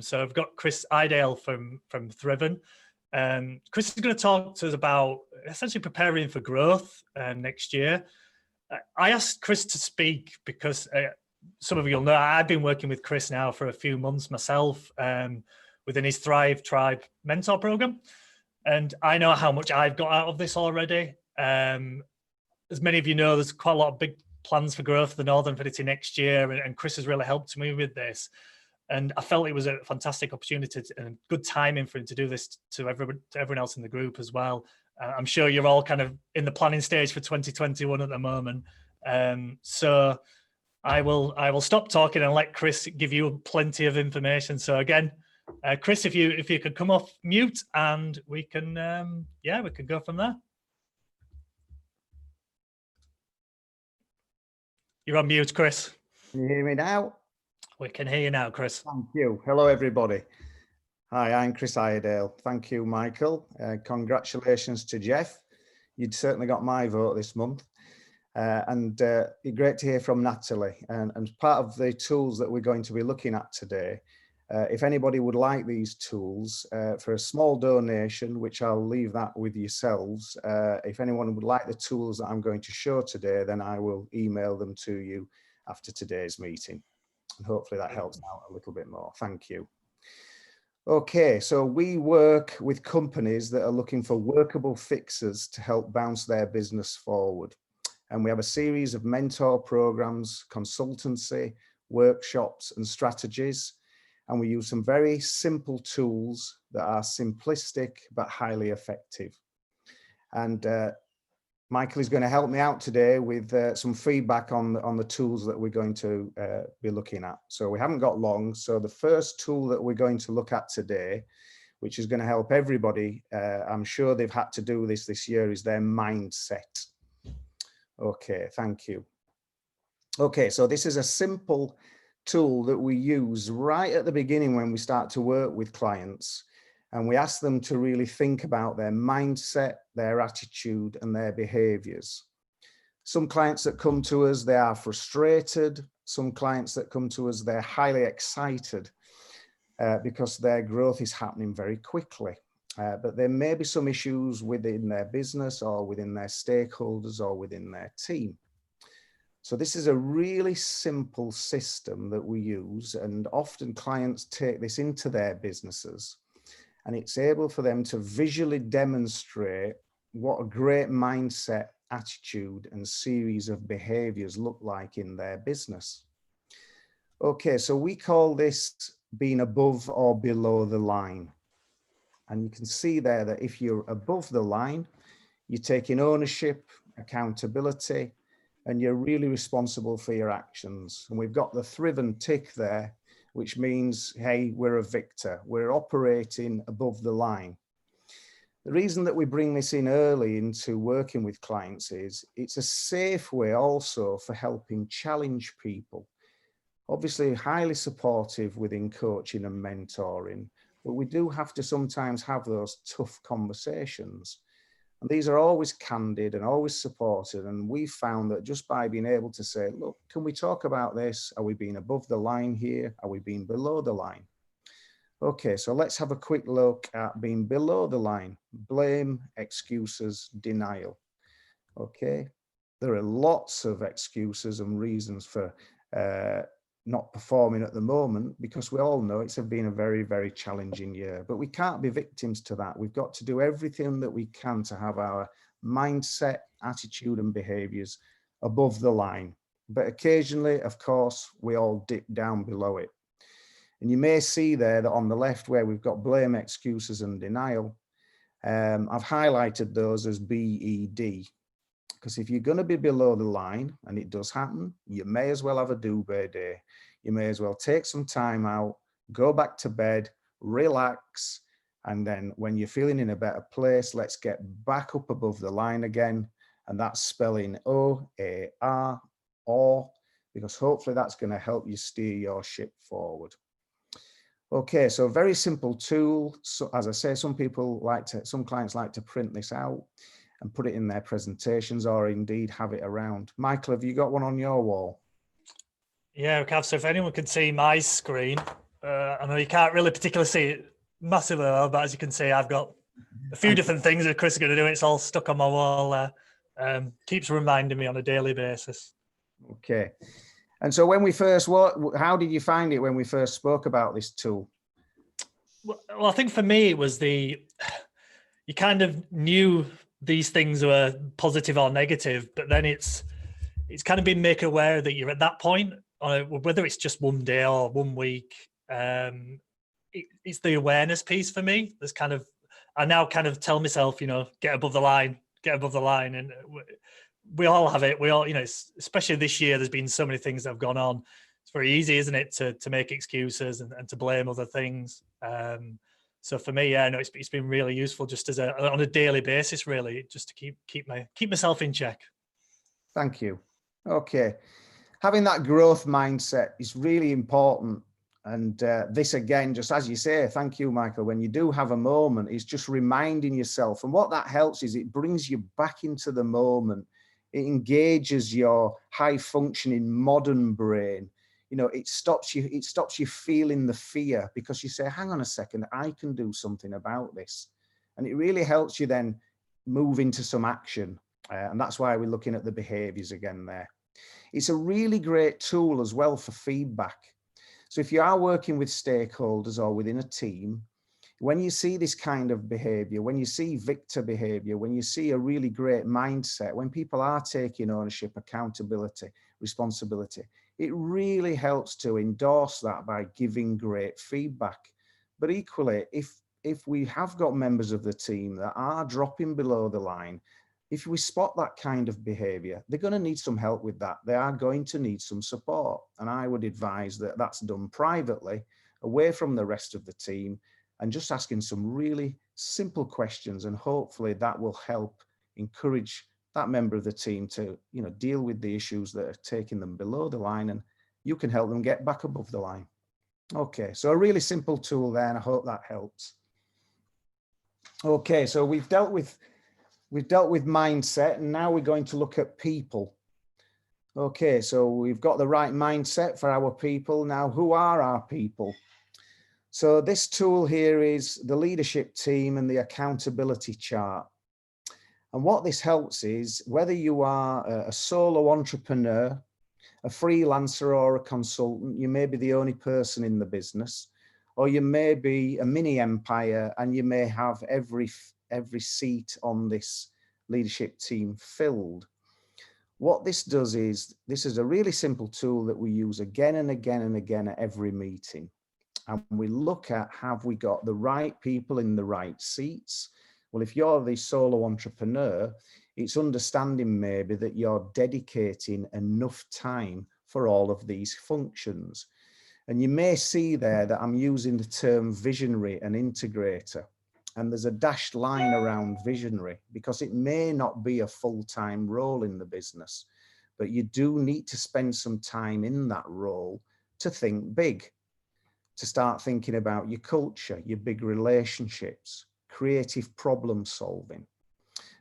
So I've got Chris Idale from Thriven. Chris is going to talk to us about essentially preparing for growth next year. I asked Chris to speak because some of you'll know I've been working with Chris now for a few months myself within his Thrive Tribe mentor program. And I know how much I've got out of this already. As many of you know, there's quite a lot of big plans for growth for the Northern Affinity next year, and Chris has really helped me with this. And I felt it was a fantastic opportunity and good timing for him to do this to everyone else in the group as well. I'm sure you're all kind of in the planning stage for 2021 at the moment. So I will stop talking and let Chris give you plenty of information. So again, Chris, if you could come off mute and we can go from there. You're on mute, Chris. Can you hear me now? We can hear you now, Chris. Thank you. Hello, everybody. Hi, I'm Chris Iredale. Thank you, Michael. Congratulations to Jeff. You'd certainly got my vote this month. And great to hear from Natalie. And part of the tools that we're going to be looking at today, if anybody would like these tools for a small donation, which I'll leave that with yourselves, if anyone would like the tools that I'm going to show today, then I will email them to you after today's meeting. And hopefully that helps out a little bit more. Thank you. Okay, so we work with companies that are looking for workable fixes to help bounce their business forward. And we have a series of mentor programs, consultancy, workshops and strategies. And we use some very simple tools that are simplistic but highly effective. And Michael is going to help me out today with some feedback on the tools that we're going to be looking at. So we haven't got long. So the first tool that we're going to look at today, which is going to help everybody, I'm sure they've had to do this year, is their mindset. Okay, thank you. Okay, so this is a simple tool that we use right at the beginning when we start to work with clients. And we ask them to really think about their mindset, their attitude, and their behaviors. Some clients that come to us, they are frustrated. Some clients that come to us, they're highly excited because their growth is happening very quickly. But there may be some issues within their business or within their stakeholders or within their team. So this is a really simple system that we use, and often clients take this into their businesses. And it's able for them to visually demonstrate what a great mindset, attitude, and series of behaviors look like in their business. Okay, so we call this being above or below the line. And you can see there that if you're above the line, you're taking ownership, accountability, and you're really responsible for your actions. And we've got the Thriven tick there, which means, hey, we're a victor. We're operating above the line. The reason that we bring this in early into working with clients is it's a safe way also for helping challenge people. Obviously, highly supportive within coaching and mentoring, but we do have to sometimes have those tough conversations. And these are always candid and always supported. And we found that just by being able to say, look, can we talk about this? Are we being above the line here? Are we being below the line? Okay, so let's have a quick look at being below the line. Blame, excuses, denial. Okay, there are lots of excuses and reasons for not performing at the moment, because we all know it's been a very, very challenging year, but we can't be victims to that. We've got to do everything that we can to have our mindset, attitude, and behaviors above the line. But occasionally, of course, we all dip down below it. And you may see there that on the left where we've got blame, excuses, and denial, I've highlighted those as BED. Because if you're going to be below the line, and it does happen, you may as well have a do-bear day. You may as well take some time out, go back to bed, relax, and then when you're feeling in a better place, let's get back up above the line again. And that's spelling O-A-R, or, because hopefully that's going to help you steer your ship forward. Okay, so a very simple tool. So as I say, some clients like to print this out and put it in their presentations, or indeed have it around. Michael, have you got one on your wall? Yeah, Cav, so if anyone can see my screen, I know you can't really particularly see it massively well, but as you can see, I've got a few different things that Chris is going to do. It's all stuck on my wall there. Keeps reminding me on a daily basis. Okay. And so when we first, how did you find it when we first spoke about this tool? Well, I think for me, it was you kind of knew these things were positive or negative, but then it's kind of been made aware that you're at that point, whether it's just one day or 1 week. It's the awareness piece for me. There's kind of, I now kind of tell myself, get above the line, and we all have it. We all, especially this year, there's been so many things that have gone on. It's very easy, isn't it, to make excuses and to blame other things. So for me, yeah, no, it's been really useful just on a daily basis, really, just to keep myself in check. Thank you. Okay. Having that growth mindset is really important. And this again, just as you say, thank you, Michael, when you do have a moment, it's just reminding yourself. And what that helps is it brings you back into the moment. It engages your high functioning modern brain. It stops you feeling the fear, because you say, hang on a second, I can do something about this. And it really helps you then move into some action. And that's why we're looking at the behaviors again there. It's a really great tool as well for feedback. So if you are working with stakeholders or within a team, when you see this kind of behavior, when you see victor behavior, when you see a really great mindset, when people are taking ownership, accountability, responsibility, it really helps to endorse that by giving great feedback. But equally, if we have got members of the team that are dropping below the line, if we spot that kind of behavior, they're going to need some help with that. They are going to need some support. And I would advise that that's done privately, away from the rest of the team, and just asking some really simple questions. And hopefully that will help encourage that member of the team to, deal with the issues that are taking them below the line, and you can help them get back above the line. Okay, so a really simple tool there, and I hope that helps. Okay, so we've dealt with mindset, and now we're going to look at people. Okay, so we've got the right mindset for our people. Now, who are our people? So this tool here is the leadership team and the accountability chart. And what this helps is, whether you are a solo entrepreneur, a freelancer or a consultant, you may be the only person in the business, or you may be a mini empire and you may have every seat on this leadership team filled. What this does is, this is a really simple tool that we use again and again and again at every meeting. And we look at, have we got the right people in the right seats? Well, if you're the solo entrepreneur, it's understanding maybe that you're dedicating enough time for all of these functions. And you may see there that I'm using the term visionary and integrator. And there's a dashed line around visionary, because it may not be a full-time role in the business, but you do need to spend some time in that role to think big, to start thinking about your culture, your big relationships, creative problem solving.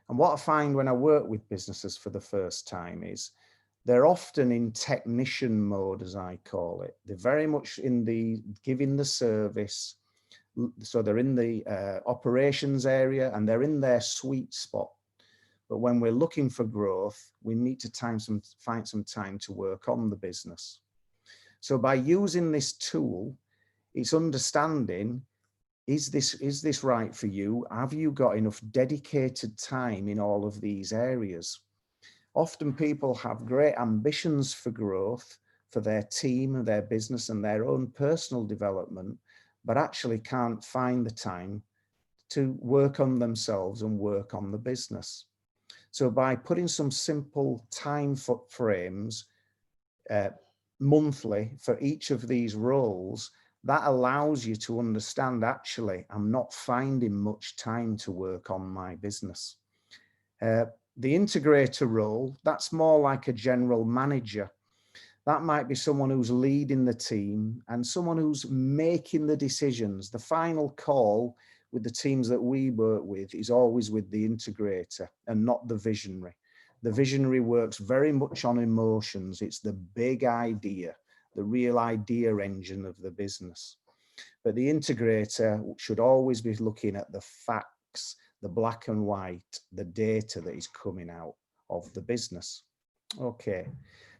And what I find when I work with businesses for the first time is they're often in technician mode, as I call it. They're very much in the giving the service. So they're in the operations area and they're in their sweet spot. But when we're looking for growth, we need to find some time to work on the business. So by using this tool, it's understanding, is this right for you? Have you got enough dedicated time in all of these areas? Often people have great ambitions for growth, for their team, their business and their own personal development, but actually can't find the time to work on themselves and work on the business. So by putting some simple time frames monthly for each of these roles, that allows you to understand, actually, I'm not finding much time to work on my business. The integrator role, that's more like a general manager. That might be someone who's leading the team and someone who's making the decisions. The final call with the teams that we work with is always with the integrator and not the visionary. The visionary works very much on emotions. It's the big idea, the real idea engine of the business. but the integrator should always be looking at the facts, the black and white, the data that is coming out of the business. Okay,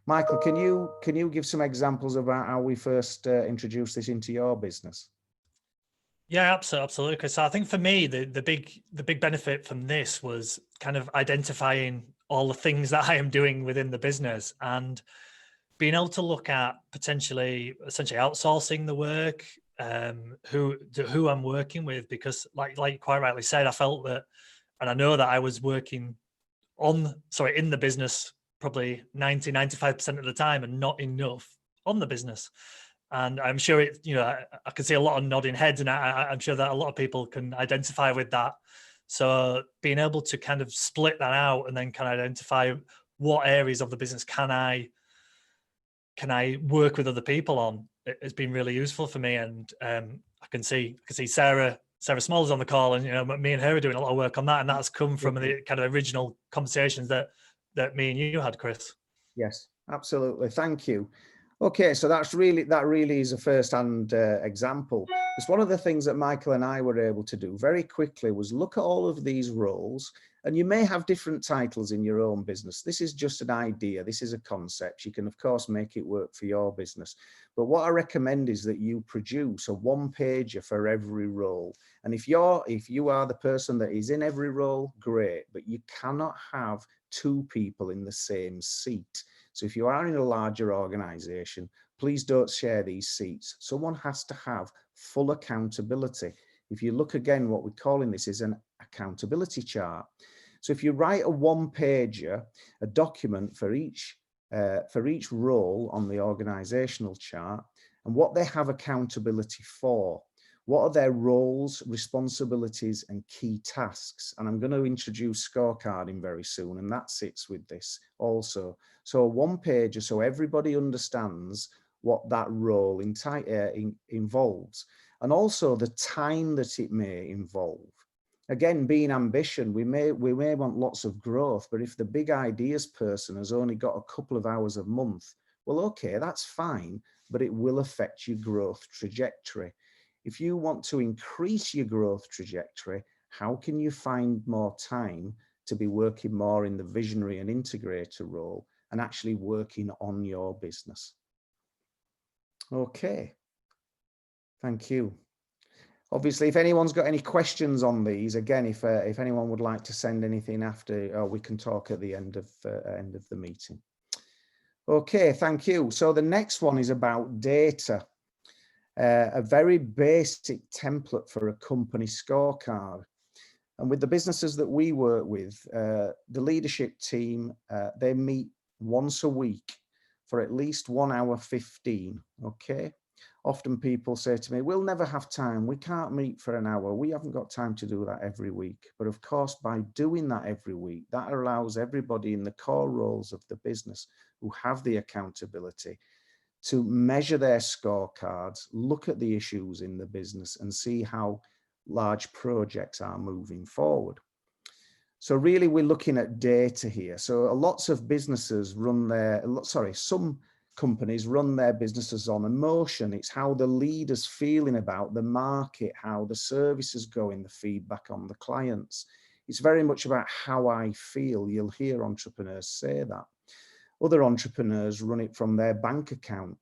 Michael, can you give some examples about how we first introduced this into your business? Yeah, absolutely, Chris. So I think for me, the big benefit from this was kind of identifying all the things that I am doing within the business and being able to look at potentially essentially outsourcing the work, who I'm working with, because like you quite rightly said, I felt that, and I know that I was working in the business probably 95% of the time and not enough on the business. And I'm sure I can see a lot of nodding heads, and I'm sure that a lot of people can identify with that. So being able to kind of split that out and then kind of identify what areas of the business can I work with other people on, has been really useful for me. And I can see Sarah Small's on the call, and me and her are doing a lot of work on that, and that's come from the kind of original conversations that me and you had, Chris. Yes, absolutely. Thank you. Okay, so that really is a first-hand example. It's one of the things that Michael and I were able to do very quickly was look at all of these roles, and you may have different titles in your own business. This is just an idea. This is a concept. You can, of course, make it work for your business. But what I recommend is that you produce a one-pager for every role. And if you are the person that is in every role, great, but you cannot have two people in the same seat. So if you are in a larger organization, please don't share these seats. Someone has to have full accountability. If you look again, what we're calling this is an accountability chart. So if you write a one-pager, a document for each role on the organizational chart, and what they have accountability for, what are their roles, responsibilities, and key tasks? And I'm going to introduce scorecarding very soon, and that sits with this also. So a one-pager, so everybody understands what that role involves, and also the time that it may involve. Again, being ambition, we may want lots of growth, but if the big ideas person has only got a couple of hours a month, well, okay, that's fine, but it will affect your growth trajectory. If you want to increase your growth trajectory, how can you find more time to be working more in the visionary and integrator role and actually working on your business? Okay, thank you. Obviously, if anyone's got any questions on these, again, if anyone would like to send anything after, we can talk at the end of the meeting. Okay, thank you. So the next one is about data. A very basic template for a company scorecard. And with the businesses that we work with, the leadership team, they meet once a week for at least 1 hour 15, okay? Often people say to me, we'll never have time. We can't meet for an hour. We haven't got time to do that every week. But of course, by doing that every week, that allows everybody in the core roles of the business who have the accountability to measure their scorecards, look at the issues in the business and see how large projects are moving forward. So really we're looking at data here. So lots of businesses some companies run their businesses on emotion. It's how the leader's feeling about the market, how the service is going, the feedback on the clients. It's very much about how I feel. You'll hear entrepreneurs say that. Other entrepreneurs run it from their bank account.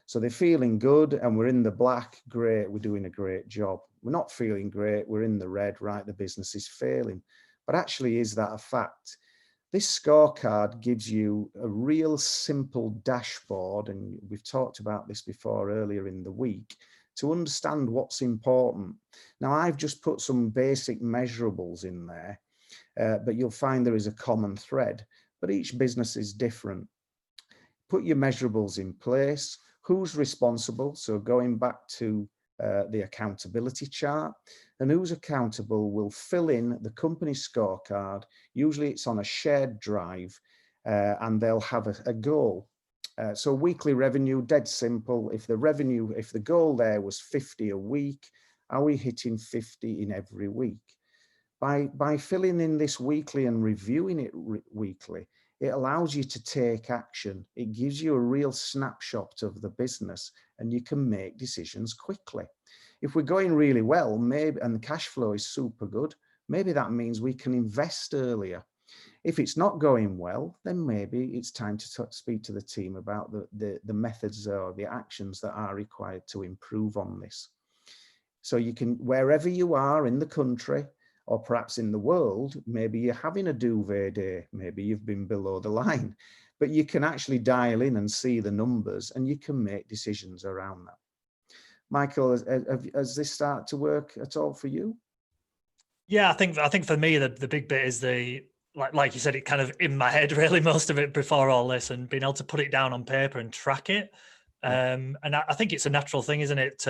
So they're feeling good and we're in the black, great, we're doing a great job. We're not feeling great, we're in the red, right, the business is failing. But actually, is that a fact? This scorecard gives you a real simple dashboard, and we've talked about this before earlier in the week, to understand what's important. Now, I've just put some basic measurables in there, but you'll find there is a common thread, but each business is different. Put your measurables in place. Who's responsible? So going back to the accountability chart, and who's accountable will fill in the company scorecard. Usually it's on a shared drive, and they'll have a goal. So weekly revenue, dead simple. If the goal there was 50 a week, are we hitting 50 in every week? By filling in this weekly and reviewing it weekly, it allows you to take action. It gives you a real snapshot of the business and you can make decisions quickly. If we're going really well, maybe, and the cash flow is super good, maybe that means we can invest earlier. If it's not going well, then maybe it's time to speak to the team about the methods or the actions that are required to improve on this. So you can, wherever you are in the country or perhaps in the world, maybe you're having a duvet day, maybe you've been below the line, but you can actually dial in and see the numbers and you can make decisions around that. Michael, has this started to work at all for you? Yeah, I think for me the big bit is the like you said, it kind of in my head really most of it before all this, and being able to put it down on paper and track it. And I think it's a natural thing, isn't it?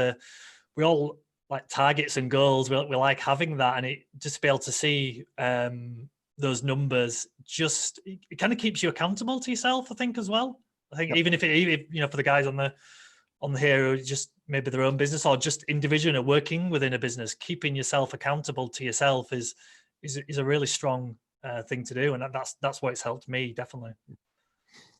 We all like targets and goals. We like having that, and it just be able to see those numbers. Just it kind of keeps you accountable to yourself, I think, as well. I think even if for the guys on here who just maybe their own business or just individual or working within a business, keeping yourself accountable to yourself is a really strong thing to do, and that's what it's helped me definitely.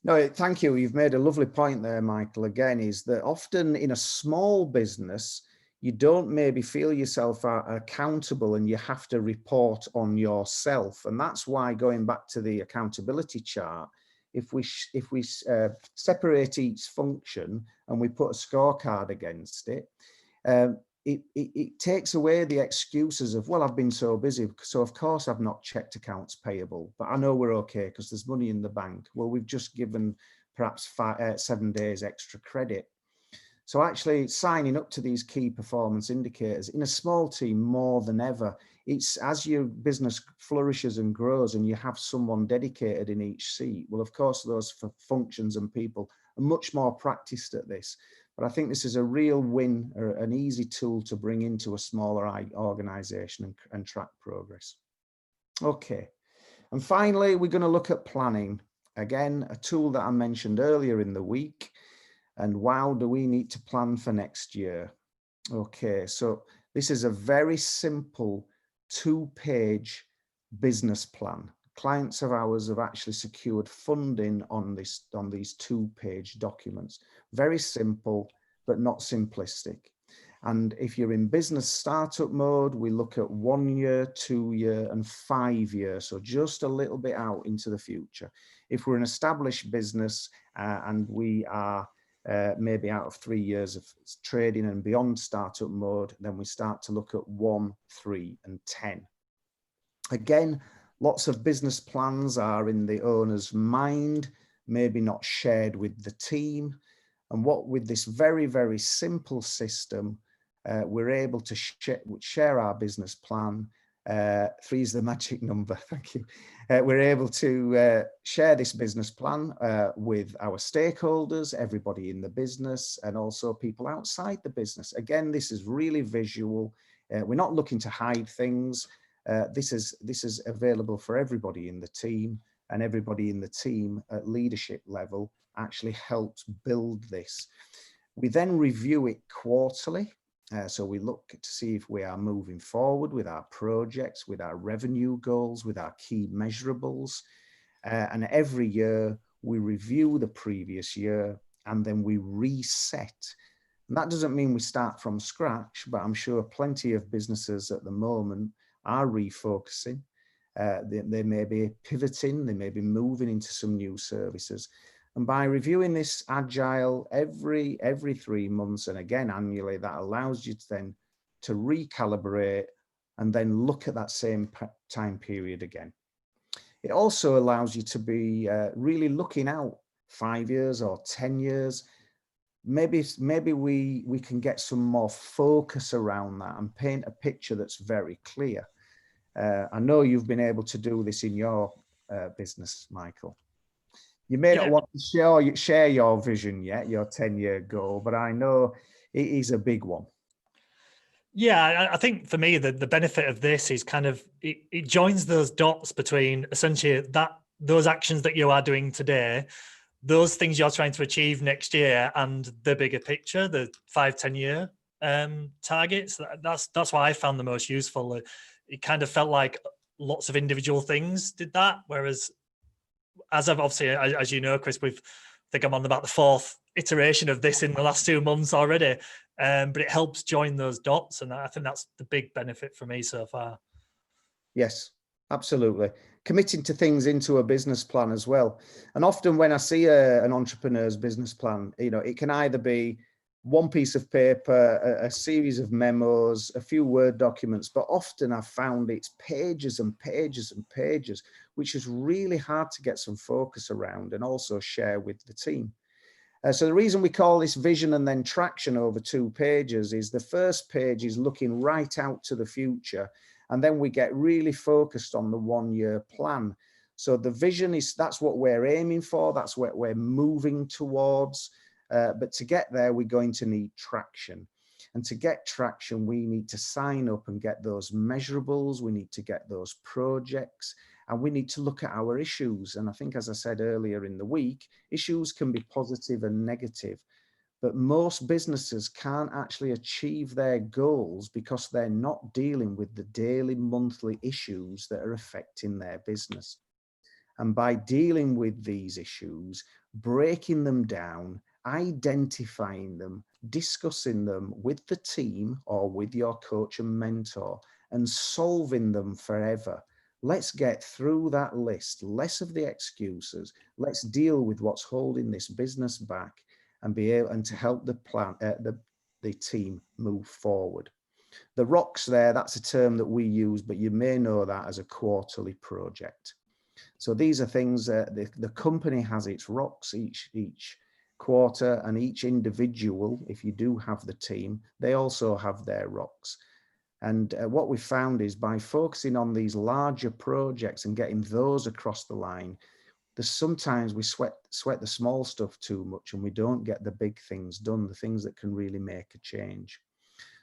No, thank you. You've made a lovely point there, Michael. Again, is that often in a small business, you don't maybe feel yourself accountable and you have to report on yourself. And that's why, going back to the accountability chart, if we separate each function and we put a scorecard against it, it takes away the excuses of, well, I've been so busy, so of course I've not checked accounts payable, but I know we're okay because there's money in the bank. Well, we've just given perhaps 7 days extra credit. So actually signing up to these key performance indicators in a small team more than ever, it's as your business flourishes and grows and you have someone dedicated in each seat. Well, of course, those functions and people are much more practiced at this. But I think this is a real win, or an easy tool to bring into a smaller organization and track progress. Okay. And finally, we're going to look at planning. Again, a tool that I mentioned earlier in the week. And wow, do we need to plan for next year? Okay, so this is a very simple 2-page business plan. Clients of ours have actually secured funding on these 2-page documents. Very simple, but not simplistic. And if you're in business startup mode, we look at 1 year, 2 year, and 5 years. So just a little bit out into the future. If we're an established business and we are maybe out of 3 years of trading and beyond startup mode, then we start to look at 1, 3, and 10. Again, lots of business plans are in the owner's mind, maybe not shared with the team. And what with this very, very simple system, we're able to share our business plan. 3 is the magic number, thank you. We're able to share this business plan with our stakeholders, everybody in the business, and also people outside the business. Again, this is really visual. We're not looking to hide things. This is available for everybody in the team, and everybody in the team at leadership level actually helps build this. We then review it quarterly. So we look to see if we are moving forward with our projects, with our revenue goals, with our key measurables. And every year we review the previous year and then we reset. And that doesn't mean we start from scratch, but I'm sure plenty of businesses at the moment are refocusing. They may be pivoting, they may be moving into some new services. And by reviewing this agile every 3 months and again annually, that allows you to recalibrate and then look at that same time period again. It also allows you to be really looking out 5 years or 10 years. Maybe we can get some more focus around that and paint a picture that's very clear. I know you've been able to do this in your business, Michael. You may not want to share your vision yet, your 10-year goal, but I know it is a big one. Yeah, I think for me, the benefit of this is kind of, it joins those dots between essentially those actions that you are doing today, those things you're trying to achieve next year, and the bigger picture, the 5-10 year targets. That's why I found the most useful. It kind of felt like lots of individual things did that, whereas as I've obviously, as you know, Chris, I think I'm on about the 4th iteration of this in the last 2 months already. but it helps join those dots. And I think that's the big benefit for me so far. Yes, absolutely. Committing to things into a business plan as well. And often when I see an entrepreneur's business plan, it can either be one piece of paper, a series of memos, a few Word documents, but often I've found it's pages and pages and pages, which is really hard to get some focus around and also share with the team. So the reason we call this vision and then traction over 2 pages is the first page is looking right out to the future. And then we get really focused on the 1-year plan. So the vision that's what we're aiming for. That's what we're moving towards. But to get there, we're going to need traction. And to get traction, we need to sign up and get those measurables. We need to get those projects. And we need to look at our issues. And I think, as I said earlier in the week, issues can be positive and negative. But most businesses can't actually achieve their goals because they're not dealing with the daily, monthly issues that are affecting their business. And by dealing with these issues, breaking them down, identifying them, discussing them with the team or with your coach and mentor, and solving them forever. Let's get through that list, less of the excuses. Let's deal with what's holding this business back and be able to help the team move forward. The rocks there, that's a term that we use, but you may know that as a quarterly project. So these are things that the company has its rocks each quarter, and each individual, if you do have the team, they also have their rocks. And what we found is by focusing on these larger projects and getting those across the line, sometimes we sweat the small stuff too much and we don't get the big things done, the things that can really make a change.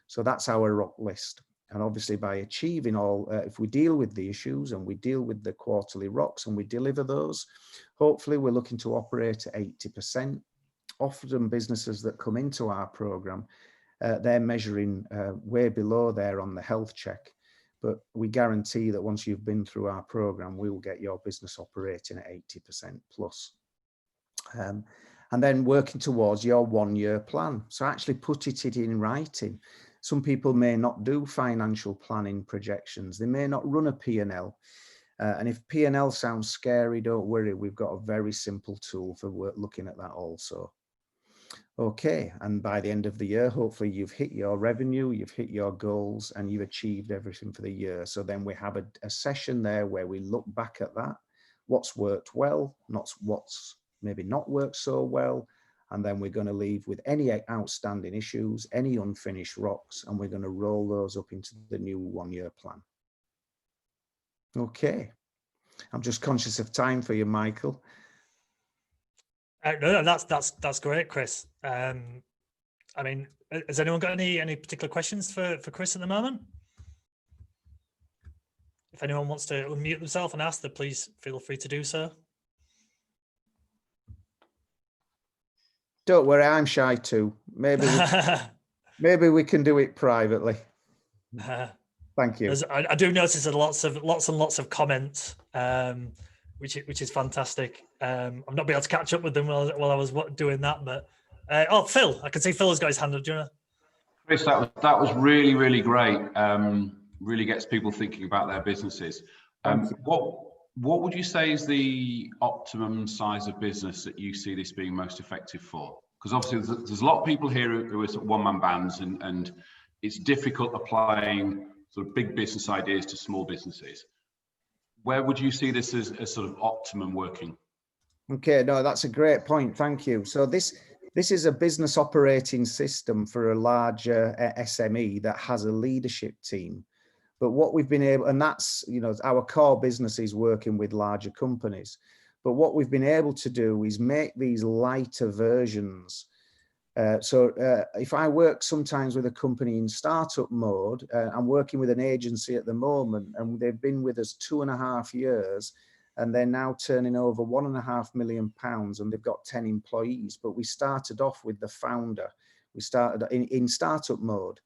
So that's our rock list. And obviously by achieving if we deal with the issues and we deal with the quarterly rocks and we deliver those, hopefully we're looking to operate at 80%. Often businesses that come into our program, they're measuring way below there on the health check. But we guarantee that once you've been through our program, we will get your business operating at 80% plus. And then working towards your 1-year plan. So actually put it in writing. Some people may not do financial planning projections. They may not run a P&L. And if P&L sounds scary, don't worry. We've got a very simple tool for looking at that also. Okay, and by the end of the year, hopefully you've hit your revenue, you've hit your goals, and you've achieved everything for the year. So then we have a session there where we look back at that, what's worked well, what's maybe not worked so well, and then we're going to leave with any outstanding issues, any unfinished rocks, and we're going to roll those up into the new 1-year plan. Okay, I'm just conscious of time for you, Michael. No, that's great, Chris. I mean, has anyone got any particular questions for Chris at the moment? If anyone wants to unmute themselves and ask, then please feel free to do so. Don't worry, I'm shy too. Maybe we can do it privately. Thank you. I do notice there are lots and lots of comments, which is fantastic. I've not been able to catch up with them while I was doing that, but Phil, I can see Phil has got his hand up. Do you know? Chris, that was really, really great. Really gets people thinking about their businesses. What would you say is the optimum size of business that you see this being most effective for? Because obviously there's a lot of people here who are one-man bands, and it's difficult applying sort of big business ideas to small businesses. Where would you see this as sort of optimum working? Okay, no, that's a great point. Thank you. So this is a business operating system for a larger SME that has a leadership team. But what we've been able, and that's, our core business is working with larger companies. But what we've been able to do is make these lighter versions. So if I work sometimes with a company in startup mode, I'm working with an agency at the moment, and they've been with us 2.5 years, and they're now turning over £1.5 million, and they've got 10 employees. But we started off with the founder. We started in startup mode.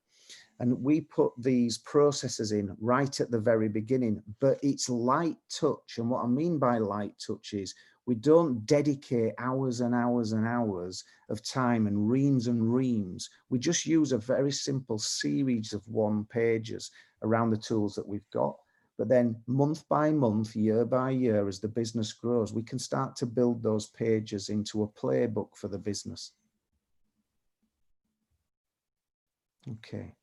And we put these processes in right at the very beginning, but it's light touch. And what I mean by light touch is We don't dedicate hours and hours and hours of time and reams. We just use a very simple series of one pages around the tools that we've got. But then month by month, year by year, as the business grows, we can start to build those pages into a playbook for the business. Okay,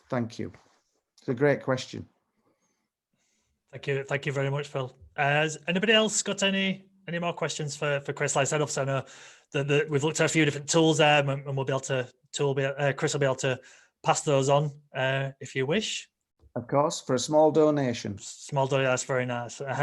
thank you. It's a great question. Thank you very much, Phil. Has anybody else got any more questions for Chris? Like I said, obviously, I know that we've looked at a few different tools there, and we'll be able to Chris will be able to pass those on if you wish. Of course, for a small donation. Small donation, that's very nice.